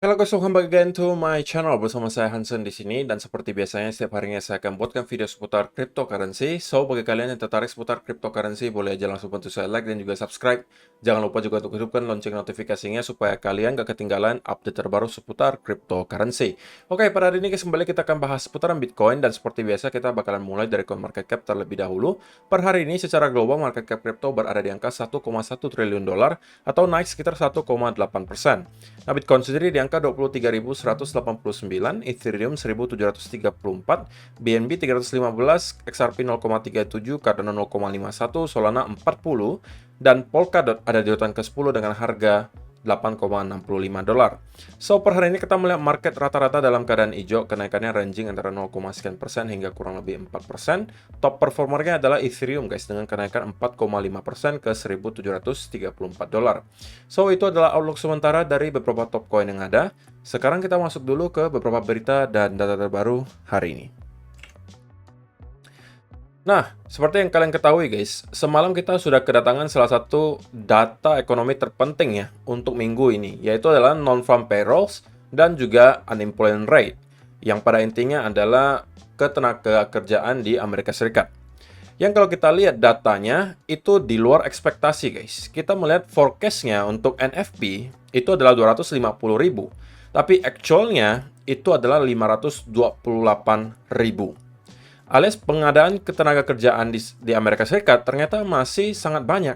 Halo guys, welcome back again to my channel. Bersama saya Hansen di sini, dan seperti biasanya setiap harinya saya akan buatkan video seputar cryptocurrency. So, bagi kalian yang tertarik seputar cryptocurrency, boleh aja langsung bantu saya like dan juga subscribe. Jangan lupa juga untuk hidupkan lonceng notifikasinya supaya kalian gak ketinggalan update terbaru seputar cryptocurrency. Oke, pada hari ini guys, kembali kita akan bahas seputaran Bitcoin, dan seperti biasa kita bakalan mulai dari CoinMarketCap terlebih dahulu. Per hari ini secara global market cap crypto berada di angka 1,1 triliun dolar atau naik sekitar 1,8%. Nah, Bitcoin sendiri di angka 23.189, Ethereum 1.734, BNB 315, XRP 0,37, Cardano 0,51, Solana 40, dan Polkadot ada di urutan ke-10 dengan harga 8,65 dolar. So, per hari ini kita melihat market rata-rata dalam keadaan hijau, kenaikannya ranging antara 0, sekian persen hingga kurang lebih 4%. Top performernya adalah Ethereum guys, dengan kenaikan 4,5% ke 1.734 dolar. So, itu adalah outlook sementara dari beberapa top coin yang ada. Sekarang kita masuk dulu ke beberapa berita dan data terbaru hari ini. Nah, seperti yang kalian ketahui guys, semalam kita sudah kedatangan salah satu data ekonomi terpenting ya untuk minggu ini, yaitu adalah non-farm payrolls dan juga unemployment rate, yang pada intinya adalah ketenagakerjaan di Amerika Serikat. Yang kalau kita lihat datanya, itu di luar ekspektasi guys. Kita melihat forecast-nya untuk NFP itu adalah 250.000, tapi actual-nya itu adalah 528.000. Alias pengadaan ketenagakerjaan di Amerika Serikat ternyata masih sangat banyak.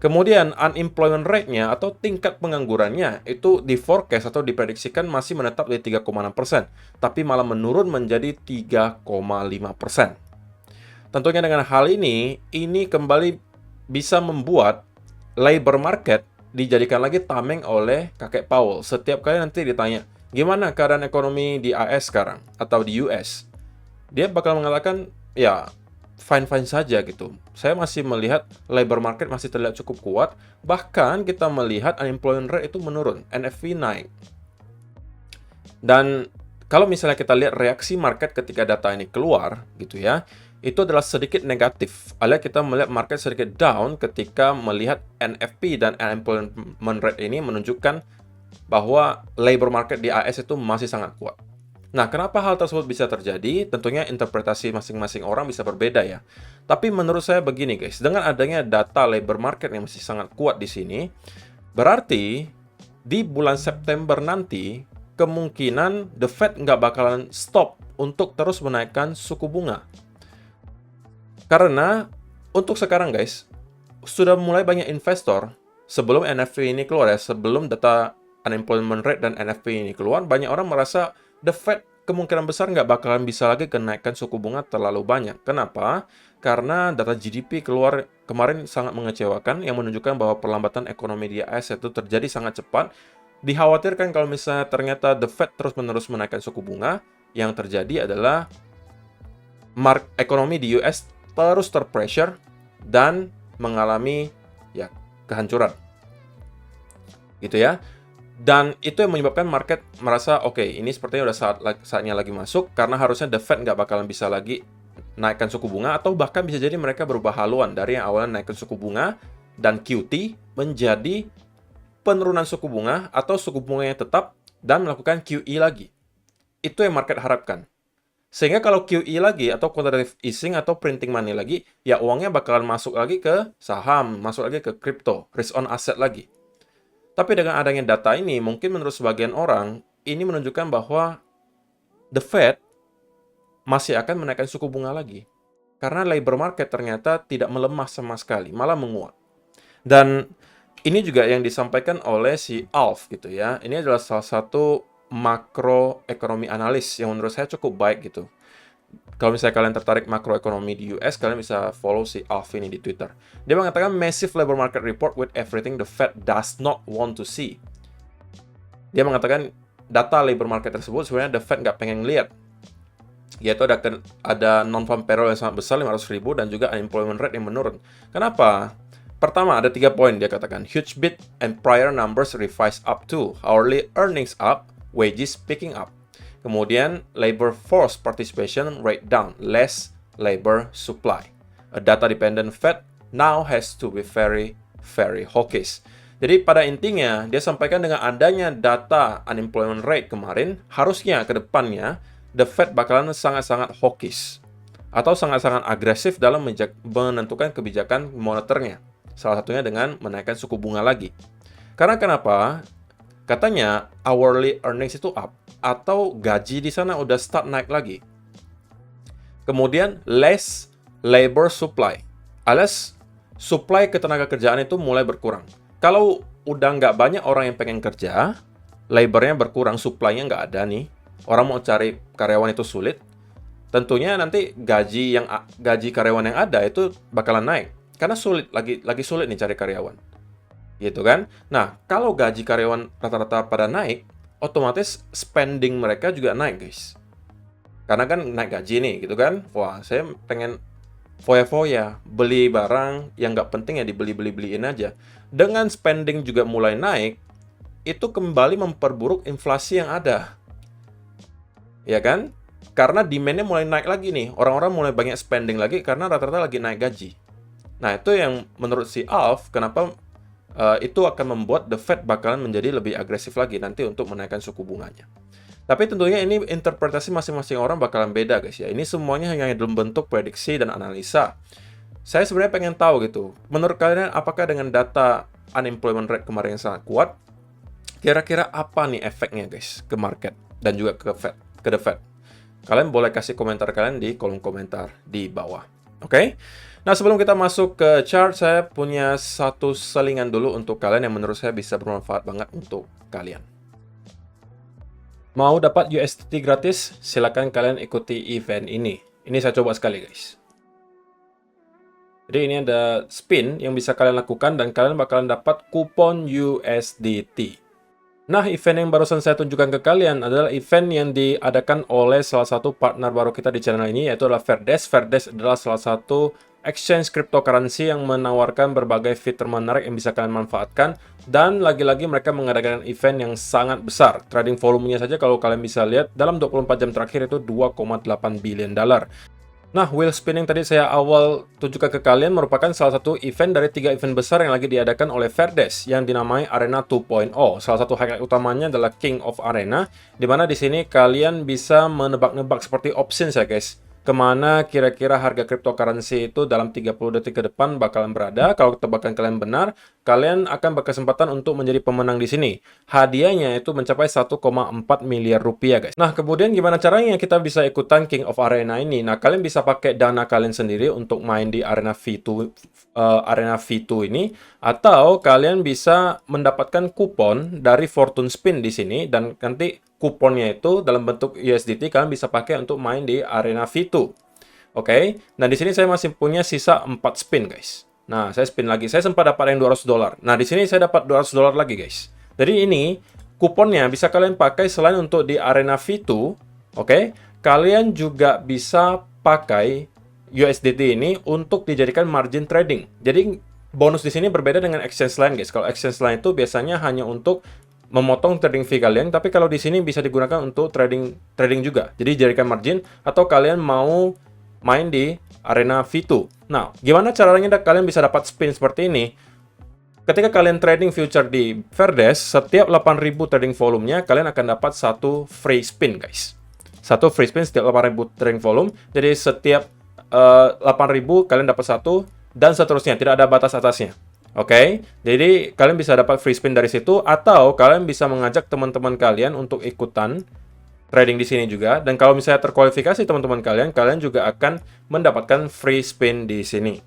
Kemudian unemployment rate-nya atau tingkat penganggurannya itu di forecast atau diprediksikan masih menetap di 3,6%, tapi malah menurun menjadi 3,5%. Tentunya dengan hal ini kembali bisa membuat labor market dijadikan lagi tameng oleh kakek Powell. Setiap kali nanti ditanya, gimana keadaan ekonomi di AS sekarang atau di US? Dia bakal mengatakan, ya, fine-fine saja gitu. Saya masih melihat labor market masih terlihat cukup kuat, bahkan kita melihat unemployment rate itu menurun, NFP naik. Dan kalau misalnya kita lihat reaksi market ketika data ini keluar, gitu ya, itu adalah sedikit negatif. Alias kita melihat market sedikit down ketika melihat NFP dan unemployment rate ini menunjukkan bahwa labor market di AS itu masih sangat kuat. Nah, kenapa hal tersebut bisa terjadi? Tentunya interpretasi masing-masing orang bisa berbeda ya. Tapi menurut saya begini guys, dengan adanya data labor market yang masih sangat kuat di sini, berarti di bulan September nanti, kemungkinan The Fed nggak bakalan stop untuk terus menaikkan suku bunga. Karena untuk sekarang guys, sudah mulai banyak investor, sebelum NFP ini keluar ya, sebelum data unemployment rate dan NFP ini keluar, banyak orang merasa The Fed kemungkinan besar nggak bakalan bisa lagi kenaikan suku bunga terlalu banyak. Kenapa? Karena data GDP keluar kemarin sangat mengecewakan yang menunjukkan bahwa perlambatan ekonomi di AS itu terjadi sangat cepat. Dikhawatirkan kalau misalnya ternyata The Fed terus-menerus menaikkan suku bunga, yang terjadi adalah ekonomi di US terus terpressure dan mengalami ya kehancuran. Gitu ya. Dan itu yang menyebabkan market merasa, oke, ini sepertinya udah saatnya lagi masuk, karena harusnya The Fed nggak bakalan bisa lagi naikkan suku bunga, atau bahkan bisa jadi mereka berubah haluan dari yang awalnya naikkan suku bunga dan QT menjadi penurunan suku bunga atau suku bunganya tetap dan melakukan QE lagi. Itu yang market harapkan. Sehingga kalau QE lagi atau quantitative easing atau printing money lagi, ya uangnya bakalan masuk lagi ke saham, masuk lagi ke crypto, risk on asset lagi. Tapi dengan adanya data ini, mungkin menurut sebagian orang, ini menunjukkan bahwa The Fed masih akan menaikkan suku bunga lagi. Karena labor market ternyata tidak melemah sama sekali, malah menguat. Dan ini juga yang disampaikan oleh si Alf gitu ya. Ini adalah salah satu makroekonomi analis yang menurut saya cukup baik gitu. Kalau misalnya kalian tertarik makroekonomi di US, kalian bisa follow si Alf ini di Twitter. Dia mengatakan massive labor market report with everything the Fed does not want to see. Dia mengatakan data labor market tersebut sebenarnya the Fed nggak pengen lihat. Yaitu ada non-farm payroll yang sangat besar, 500.000, dan juga unemployment rate yang menurun. Kenapa? Pertama, ada 3 poin dia katakan. Huge beat and prior numbers revised up to. Hourly earnings up, wages picking up. Kemudian, labor force participation rate down, less labor supply. A data-dependent Fed now has to be very, very hawkish. Jadi pada intinya, dia sampaikan dengan adanya data unemployment rate kemarin, harusnya ke depannya, the Fed bakalan sangat-sangat hawkish atau sangat-sangat agresif dalam menentukan kebijakan moneternya. Salah satunya dengan menaikkan suku bunga lagi. Karena kenapa? Katanya hourly earnings itu up atau gaji di sana udah start naik lagi. Kemudian less labor supply, alias supply ketenaga kerjaan itu mulai berkurang. Kalau udah nggak banyak orang yang pengen kerja, labornya berkurang, supply-nya nggak ada nih. Orang mau cari karyawan itu sulit. Tentunya nanti gaji karyawan yang ada itu bakalan naik. Karena sulit, lagi sulit nih cari karyawan. Gitu kan? Nah, kalau gaji karyawan rata-rata pada naik, otomatis spending mereka juga naik, guys. Karena kan naik gaji nih, gitu kan? Wah, saya pengen foya-foya, beli barang yang nggak penting ya dibeliin aja. Dengan spending juga mulai naik, itu kembali memperburuk inflasi yang ada. Ya kan? Karena demand-nya mulai naik lagi nih. Orang-orang mulai banyak spending lagi karena rata-rata lagi naik gaji. Nah, itu yang menurut si Alf, kenapa itu akan membuat the Fed bakalan menjadi lebih agresif lagi nanti untuk menaikkan suku bunganya. Tapi tentunya ini interpretasi masing-masing orang bakalan beda, guys ya. Ini semuanya hanya dalam bentuk prediksi dan analisa. Saya sebenarnya pengen tahu gitu. Menurut kalian apakah dengan data unemployment rate kemarin yang sangat kuat, kira-kira apa nih efeknya, guys, ke market dan juga ke The Fed? Kalian boleh kasih komentar kalian di kolom komentar di bawah. Oke? Nah, sebelum kita masuk ke chart, saya punya satu selingan dulu untuk kalian yang menurut saya bisa bermanfaat banget untuk kalian. Mau dapat USDT gratis? Silakan kalian ikuti event ini. Ini saya coba sekali, guys. Jadi ini ada spin yang bisa kalian lakukan dan kalian bakalan dapat kupon USDT. Nah, event yang barusan saya tunjukkan ke kalian adalah event yang diadakan oleh salah satu partner baru kita di channel ini, yaitu adalah Fairdesk. Fairdesk adalah salah satu exchange cryptocurrency yang menawarkan berbagai fitur menarik yang bisa kalian manfaatkan. Dan lagi-lagi mereka mengadakan event yang sangat besar. Trading volumenya saja kalau kalian bisa lihat dalam 24 jam terakhir itu 2,8 billion dollar. Nah, wheel spin yang tadi saya awal tunjukkan ke kalian merupakan salah satu event dari 3 event besar yang lagi diadakan oleh Fairdesk yang dinamai Arena 2.0. Salah satu highlight utamanya adalah King of Arena, di mana di sini kalian bisa menebak-nebak seperti options ya, guys. Kemana kira-kira harga cryptocurrency itu dalam 30 detik ke depan bakalan berada. Kalau tebakan kalian benar, kalian akan berkesempatan untuk menjadi pemenang di sini. Hadiahnya itu mencapai 1,4 miliar rupiah, guys. Nah, kemudian gimana caranya kita bisa ikutan King of Arena ini? Nah, kalian bisa pakai dana kalian sendiri untuk main di Arena V2 ini, atau kalian bisa mendapatkan kupon dari Fortune Spin di sini, dan nanti kuponnya itu dalam bentuk USDT kalian bisa pakai untuk main di Arena V2. Oke. Nah, di sini saya masih punya sisa 4 spin, guys. Nah, saya spin lagi. Saya sempat dapat yang $200. Nah, di sini saya dapat $200 lagi, guys. Jadi ini kuponnya bisa kalian pakai selain untuk di Arena V2, oke? Kalian juga bisa pakai USDT ini untuk dijadikan margin trading. Jadi bonus di sini berbeda dengan exchange lain, guys. Kalau exchange lain itu biasanya hanya untuk memotong trading fee kalian, tapi kalau di sini bisa digunakan untuk trading juga. Jadi jadikan margin atau kalian mau main di Arena V2. Nah, gimana caranya kalian bisa dapat spin seperti ini? Ketika kalian trading future di Fairdesk, setiap 8.000 trading volumenya kalian akan dapat satu free spin, guys. Satu free spin setiap 8.000 trading volume. Jadi setiap 8.000 kalian dapat satu dan seterusnya, tidak ada batas atasnya. Oke, jadi kalian bisa dapat free spin dari situ, atau kalian bisa mengajak teman-teman kalian untuk ikutan trading di sini juga. Dan kalau misalnya terkualifikasi teman-teman kalian, kalian juga akan mendapatkan free spin di sini.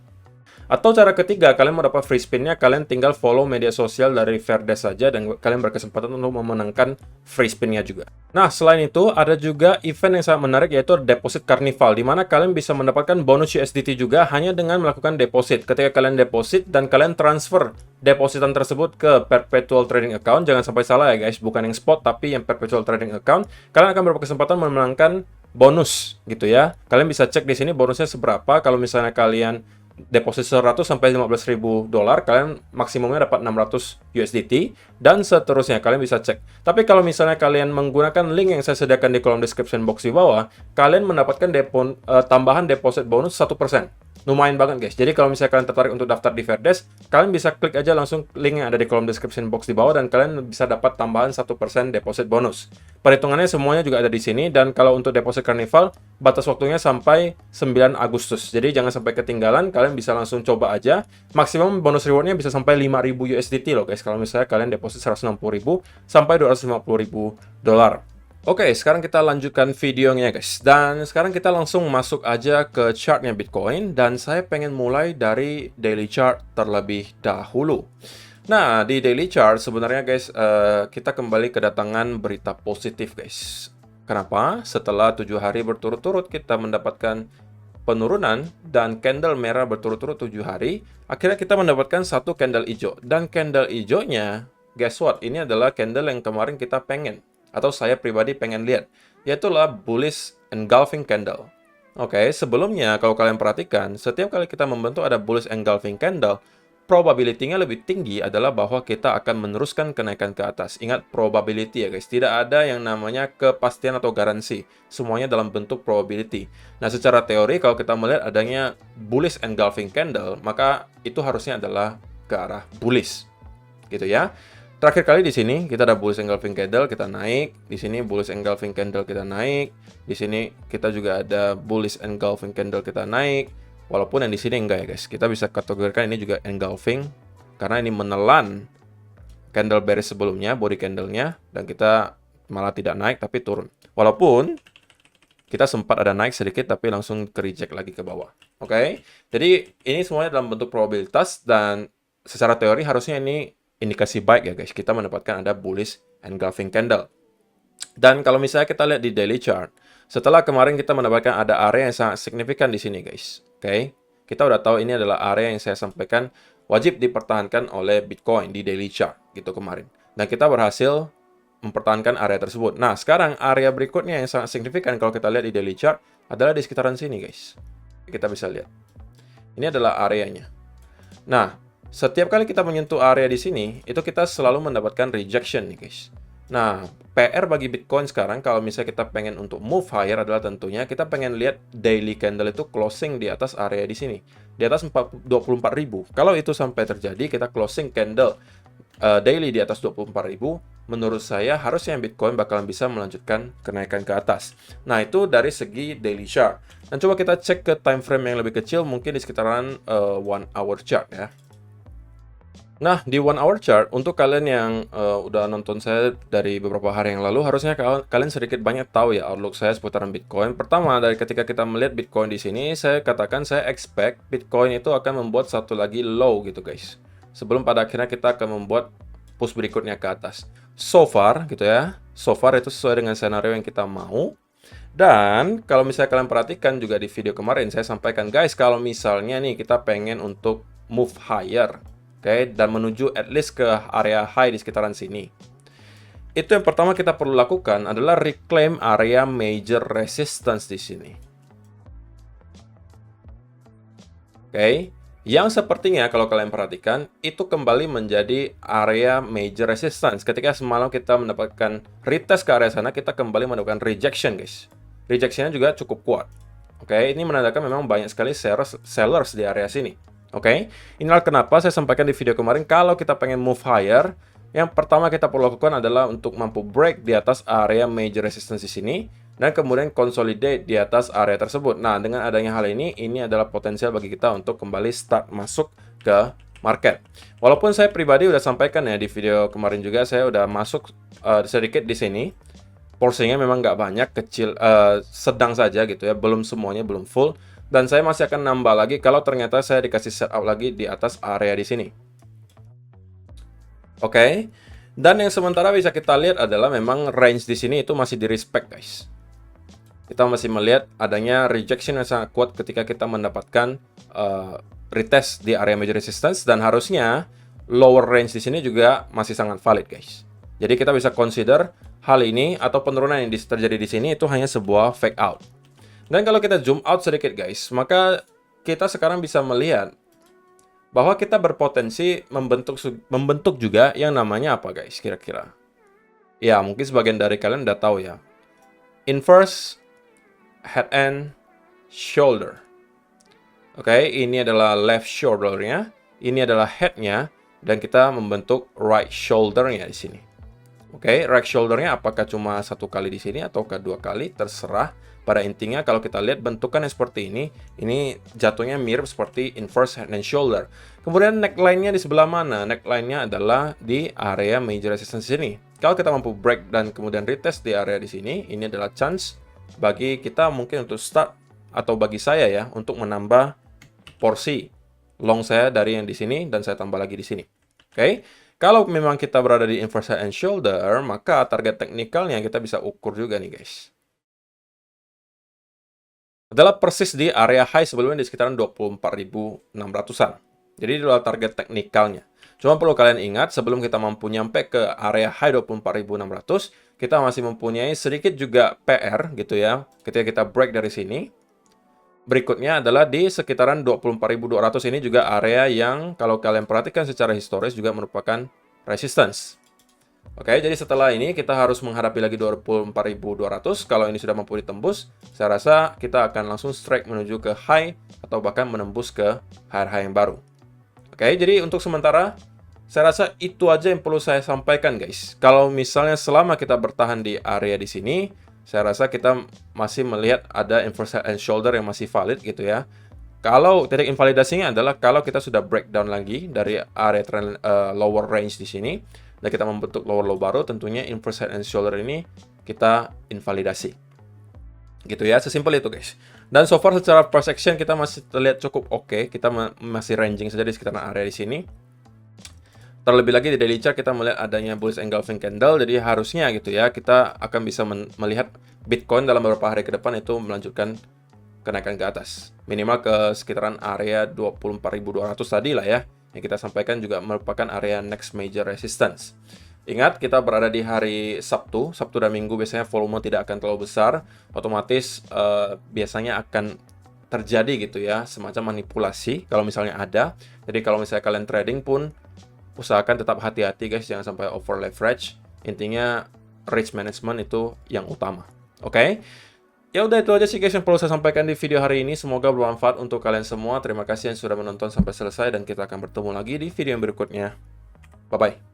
Atau cara ketiga, kalian mau dapat free spinnya, kalian tinggal follow media sosial dari Fairdesk saja dan kalian berkesempatan untuk memenangkan free spinnya juga. Nah, selain itu ada juga event yang sangat menarik, yaitu Deposit Carnival, di mana kalian bisa mendapatkan bonus USDT juga hanya dengan melakukan deposit. Ketika kalian deposit dan kalian transfer depositan tersebut ke Perpetual Trading Account, jangan sampai salah ya guys, bukan yang spot tapi yang Perpetual Trading Account, kalian akan berkesempatan memenangkan bonus gitu ya. Kalian bisa cek di sini bonusnya seberapa. Kalau misalnya kalian deposit 100 sampai 15.000 dolar, kalian maksimumnya dapat 600 USDT dan seterusnya, kalian bisa cek. Tapi kalau misalnya kalian menggunakan link yang saya sediakan di kolom description box di bawah, kalian mendapatkan tambahan deposit bonus 1%. Lumayan banget guys. Jadi kalau misalnya kalian tertarik untuk daftar di Fairdesk, kalian bisa klik aja langsung link yang ada di kolom description box di bawah dan kalian bisa dapat tambahan 1% deposit bonus. Perhitungannya semuanya juga ada di sini dan kalau untuk deposit Carnival, batas waktunya sampai 9 Agustus. Jadi jangan sampai ketinggalan, kalian bisa langsung coba aja. Maksimum bonus rewardnya bisa sampai 5.000 USDT loh guys. Kalau misalnya kalian deposit 160.000 sampai 250.000 dolar. Oke, sekarang kita lanjutkan videonya guys. Dan sekarang kita langsung masuk aja ke chartnya Bitcoin. Dan saya pengen mulai dari daily chart terlebih dahulu. Nah, di daily chart sebenarnya guys, kita kembali kedatangan berita positif guys. Kenapa? Setelah 7 hari berturut-turut kita mendapatkan penurunan dan candle merah berturut-turut 7 hari, akhirnya kita mendapatkan satu candle hijau. Dan candle hijaunya, guess what? Ini adalah candle yang kemarin kita pengen. Atau saya pribadi pengen lihat, yaitulah bullish engulfing candle. Oke, sebelumnya kalau kalian perhatikan, setiap kali kita membentuk ada bullish engulfing candle, probability-nya lebih tinggi adalah bahwa kita akan meneruskan kenaikan ke atas. Ingat probability ya guys, tidak ada yang namanya kepastian atau garansi. Semuanya dalam bentuk probability. Nah, secara teori kalau kita melihat adanya bullish engulfing candle, maka itu harusnya adalah ke arah bullish. Gitu ya. Terakhir kali di sini kita ada bullish engulfing candle, kita naik. Di sini bullish engulfing candle kita naik. Di sini kita juga ada bullish engulfing candle kita naik. Walaupun yang di sini enggak ya guys. Kita bisa kategorikan ini juga engulfing karena ini menelan candle bearish sebelumnya, body candle-nya, dan kita malah tidak naik tapi turun. Walaupun kita sempat ada naik sedikit tapi langsung ke reject lagi ke bawah. Oke. Jadi ini semuanya dalam bentuk probabilitas dan secara teori harusnya ini indikasi baik ya guys, kita mendapatkan ada bullish engulfing candle. Dan kalau misalnya kita lihat di daily chart, setelah kemarin kita mendapatkan ada area yang sangat signifikan di sini guys. Oke, kita udah tahu ini adalah area yang saya sampaikan wajib dipertahankan oleh Bitcoin di daily chart gitu kemarin. Dan kita berhasil mempertahankan area tersebut. Nah, sekarang area berikutnya yang sangat signifikan kalau kita lihat di daily chart adalah di sekitaran sini guys. Kita bisa lihat. Ini adalah areanya. Nah, setiap kali kita menyentuh area di sini, itu kita selalu mendapatkan rejection nih guys. Nah, PR bagi Bitcoin sekarang kalau misalnya kita pengen untuk move higher adalah tentunya kita pengen lihat daily candle itu closing di atas area di sini. Di atas 24.000. Kalau itu sampai terjadi, kita closing candle daily di atas 24.000, menurut saya harusnya Bitcoin bakalan bisa melanjutkan kenaikan ke atas. Nah, itu dari segi daily chart. Dan coba kita cek ke time frame yang lebih kecil, mungkin di sekitaran 1 hour chart ya. Nah, di 1 hour chart, untuk kalian yang udah nonton saya dari beberapa hari yang lalu, harusnya kalian sedikit banyak tahu ya outlook saya seputaran Bitcoin. Pertama, dari ketika kita melihat Bitcoin di sini, saya katakan saya expect Bitcoin itu akan membuat satu lagi low gitu guys. Sebelum pada akhirnya kita akan membuat push berikutnya ke atas. So far, gitu ya. So far itu sesuai dengan skenario yang kita mau. Dan kalau misalnya kalian perhatikan juga di video kemarin, saya sampaikan guys, kalau misalnya nih kita pengen untuk move higher, oke, dan menuju at least ke area high di sekitaran sini. Itu yang pertama kita perlu lakukan adalah reclaim area major resistance di sini. Oke, yang sepertinya kalau kalian perhatikan, itu kembali menjadi area major resistance. Ketika semalam kita mendapatkan retest ke area sana, kita kembali mendapatkan rejection guys. Rejectionnya juga cukup kuat. Oke, ini menandakan memang banyak sekali sellers di area sini. Oke, inilah kenapa saya sampaikan di video kemarin kalau kita pengen move higher, yang pertama kita perlu lakukan adalah untuk mampu break di atas area major resistance di sini dan kemudian consolidate di atas area tersebut. Nah, dengan adanya hal ini adalah potensial bagi kita untuk kembali start masuk ke market. Walaupun saya pribadi udah sampaikan ya di video kemarin juga, saya udah masuk sedikit di sini. Porsinya memang nggak banyak, kecil, sedang saja gitu ya, belum semuanya, belum full. Dan saya masih akan nambah lagi kalau ternyata saya dikasih setup lagi di atas area di sini. Oke. Dan yang sementara bisa kita lihat adalah memang range di sini itu masih di respect guys. Kita masih melihat adanya rejection yang sangat kuat ketika kita mendapatkan retest di area major resistance dan harusnya lower range di sini juga masih sangat valid guys. Jadi kita bisa consider hal ini atau penurunan yang terjadi di sini itu hanya sebuah fake out. Dan kalau kita zoom out sedikit guys, maka kita sekarang bisa melihat bahwa kita berpotensi membentuk juga yang namanya apa guys kira-kira. Ya, mungkin sebagian dari kalian udah tahu ya. Inverse head and shoulder. Oke, ini adalah left shoulder-nya, ini adalah head-nya, dan kita membentuk right shoulder-nya di sini. Oke, right shoulder-nya apakah cuma satu kali di sini ataukah dua kali, terserah. Pada intinya kalau kita lihat bentukannya seperti ini jatuhnya mirip seperti inverse head and shoulder. Kemudian neckline-nya di sebelah mana? Neckline-nya adalah di area major resistance sini. Kalau kita mampu break dan kemudian retest di area di sini, ini adalah chance bagi kita mungkin untuk start atau bagi saya ya untuk menambah porsi long saya dari yang di sini dan saya tambah lagi di sini. Oke. Kalau memang kita berada di inverse head and shoulder, maka target teknikalnya kita bisa ukur juga nih guys. Adalah persis di area high sebelumnya di sekitaran 24.600-an. Jadi itu adalah target teknikalnya. Cuma perlu kalian ingat, sebelum kita mampu nyampe ke area high 24.600, kita masih mempunyai sedikit juga PR gitu ya, ketika kita break dari sini. Berikutnya adalah di sekitaran 24.200 ini juga area yang kalau kalian perhatikan secara historis juga merupakan resistance. Oke, jadi setelah ini kita harus menghadapi lagi 24.200. Kalau ini sudah mampu ditembus, saya rasa kita akan langsung strike menuju ke high atau bahkan menembus ke high yang baru. Oke, jadi untuk sementara saya rasa itu aja yang perlu saya sampaikan guys. Kalau misalnya selama kita bertahan di area di sini, saya rasa kita masih melihat ada inverse head and shoulder yang masih valid gitu ya. Kalau titik invalidasinya adalah kalau kita sudah breakdown lagi dari area trend, lower range di sini, dan kita membentuk lower low baru, tentunya inverse head and shoulder ini kita invalidasi. Gitu ya, sesimpel itu guys. Dan so far secara price action kita masih terlihat cukup oke. Kita masih ranging saja di sekitaran area di sini. Terlebih lagi di daily chart kita melihat adanya bullish engulfing candle, jadi harusnya gitu ya, kita akan bisa melihat Bitcoin dalam beberapa hari ke depan itu melanjutkan kenaikan ke atas. Minimal ke sekitaran area 24.200 tadi lah ya. Yang kita sampaikan juga merupakan area next major resistance. Ingat, kita berada di hari Sabtu. Sabtu dan Minggu biasanya volume tidak akan terlalu besar. Otomatis biasanya akan terjadi gitu ya, semacam manipulasi kalau misalnya ada. Jadi kalau misalnya kalian trading pun, usahakan tetap hati-hati guys, jangan sampai over leverage. Intinya, risk management itu yang utama. Oke? Ya udah itu aja sih guys yang perlu saya sampaikan di video hari ini. Semoga bermanfaat untuk kalian semua. Terima kasih yang sudah menonton sampai selesai dan kita akan bertemu lagi di video yang berikutnya. Bye-bye.